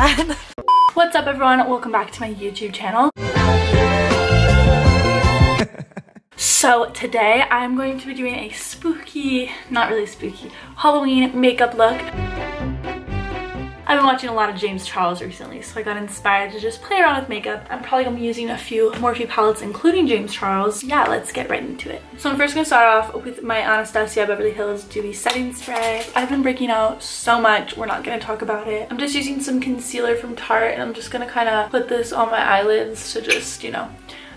that. What's up everyone? Welcome back to my YouTube channel. So today I'm going to be doing a spooky, not really spooky, Halloween makeup look. I've been watching a lot of James Charles recently, so I got inspired to just play around with makeup. I'm probably gonna be using a few palettes, including James Charles. Yeah, let's get right into it. So I'm first gonna start off with my Anastasia Beverly Hills Dewy Setting Spray. I've been breaking out so much, we're not gonna talk about it. I'm just using some concealer from Tarte, and I'm just gonna kind of put this on my eyelids to just, you know,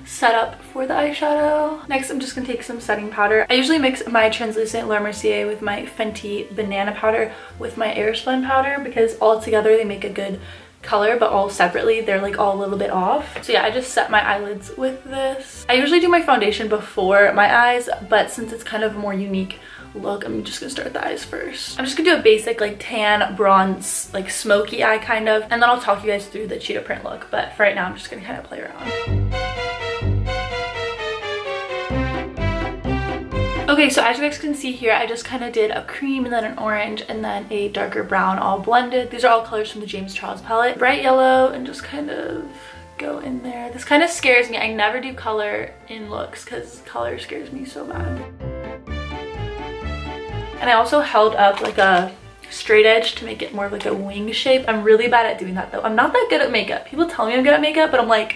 set up for the eyeshadow. Next, I'm just gonna take some setting powder. I usually mix my translucent Laura Mercier with my Fenty banana powder with my Airspun powder because all together they make a good color, but all separately they're like all a little bit off. So yeah, I just set my eyelids with this. I usually do my foundation before my eyes, but since it's kind of a more unique look, I'm just gonna start with the eyes first. I'm just gonna do a basic like tan, bronze, like smoky eye kind of, and then I'll talk you guys through the cheetah print look. But for right now, I'm just gonna kind of play around. Okay, so as you guys can see here, I just kind of did a cream and then an orange and then a darker brown all blended. These are all colors from the James Charles palette. Bright yellow and just kind of go in there. This kind of scares me. I never do color in looks because color scares me so bad. And I also held up like a straight edge to make it more of like a wing shape. I'm really bad at doing that though. I'm not that good at makeup. People tell me I'm good at makeup, but I'm like,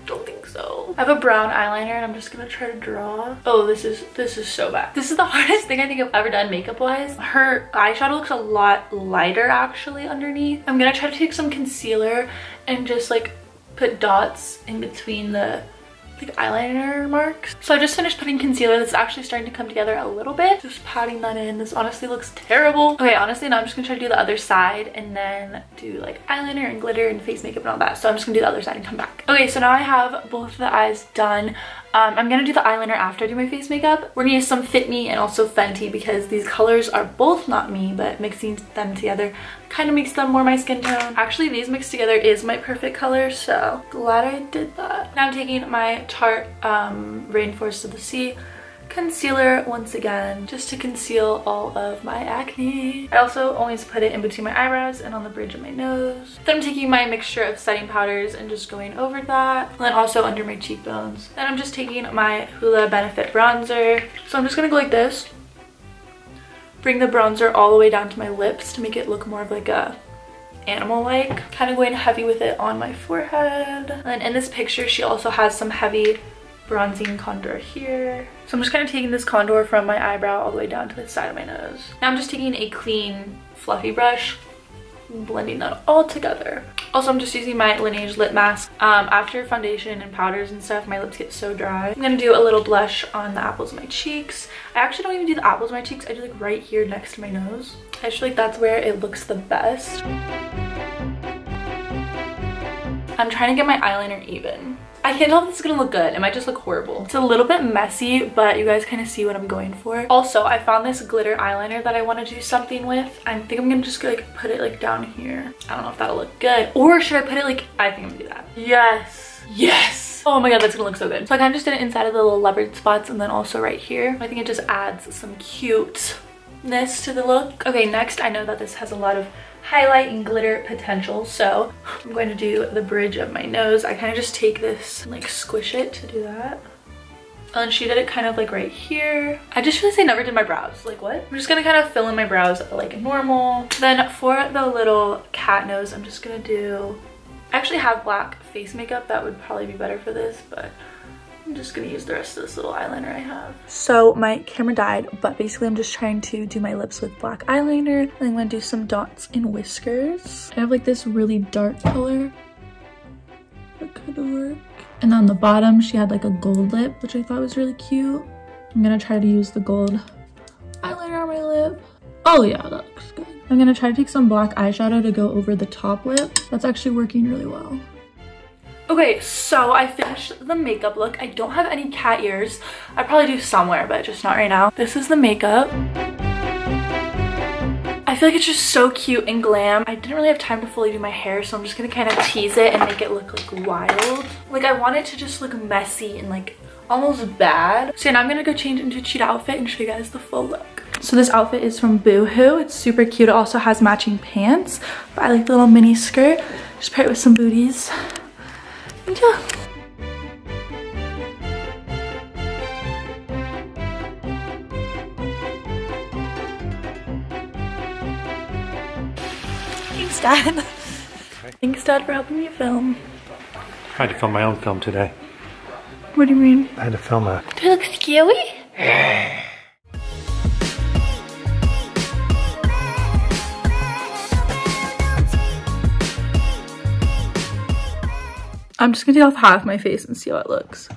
don't think so. I have a brown eyeliner and I'm just gonna try to draw. Oh, this is so bad. This is the hardest thing I think I've ever done makeup wise. Her eyeshadow looks a lot lighter actually underneath. I'm gonna try to take some concealer and just like put dots in between the like eyeliner marks. So I just finished putting concealer. That's actually starting to come together a little bit. Just patting that in. This honestly looks terrible. Okay, honestly now I'm just gonna try to do the other side and then do like eyeliner and glitter and face makeup and all that. So I'm just gonna do the other side and come back. Okay, so now I have both of the eyes done. I'm gonna do the eyeliner after I do my face makeup. We're gonna use some Fit Me and also Fenty because these colors are both not me, but mixing them together kind of makes them more my skin tone. Actually, these mixed together is my perfect color, so glad I did that. Now I'm taking my Tarte Rainforest of the Sea concealer once again just to conceal all of my acne. I also always put it in between my eyebrows and on the bridge of my nose. Then I'm taking my mixture of setting powders and just going over that, and then also under my cheekbones. Then I'm just taking my Hoola Benefit bronzer. So I'm just gonna go like this, bring the bronzer all the way down to my lips to make it look more of like a animal-like, kind of going heavy with it on my forehead. And then in this picture she also has some heavy bronzing contour here. So I'm just kind of taking this contour from my eyebrow all the way down to the side of my nose. Now I'm just taking a clean fluffy brush and blending that all together. Also, I'm just using my Laneige lip mask. After foundation and powders and stuff, my lips get so dry. I'm gonna do a little blush on the apples of my cheeks. I actually don't even do the apples of my cheeks. I do like right here next to my nose. I just feel like that's where it looks the best. I'm trying to get my eyeliner even. I can't tell if this is gonna look good. It might just look horrible. It's a little bit messy, but you guys kind of see what I'm going for. Also, I found this glitter eyeliner that I want to do something with. I think I'm gonna just like put it like down here. I don't know if that'll look good. Or should I put it like, I think I'm gonna do that. Yes. Yes. Oh my god, that's gonna look so good. So I kind of just did it inside of the little leopard spots and then also right here. I think it just adds some cuteness to the look. Okay, next, I know that this has a lot of highlight and glitter potential, so I'm going to do the bridge of my nose. I kind of just take this and like squish it to do that. And she did it kind of like right here. I just realized I never did my brows. Like what? I'm just gonna kind of fill in my brows like normal. Then for the little cat nose, I'm just gonna do, I actually have black face makeup that would probably be better for this, but I'm just gonna use the rest of this little eyeliner I have. So my camera died, but basically I'm just trying to do my lips with black eyeliner, and I'm gonna do some dots and whiskers. I have like this really dark color that could work. And on the bottom, she had like a gold lip, which I thought was really cute. I'm gonna try to use the gold eyeliner on my lip. Oh yeah, that looks good. I'm gonna try to take some black eyeshadow to go over the top lip. That's actually working really well. Okay, so I finished the makeup look. I don't have any cat ears. I probably do somewhere, but just not right now. This is the makeup. I feel like it's just so cute and glam. I didn't really have time to fully do my hair, so I'm just gonna kind of tease it and make it look like wild. Like I want it to just look messy and like almost bad. So now I'm gonna go change into a cheetah outfit and show you guys the full look. So this outfit is from Boohoo. It's super cute. It also has matching pants, but I like the little mini skirt. Just pair it with some booties. And yeah. Thanks, Dad. Okay. Thanks, Dad, for helping me film. I had to film my own film today. What do you mean? I had to film a... Do I look scary? I'm just gonna take off half my face and see how it looks.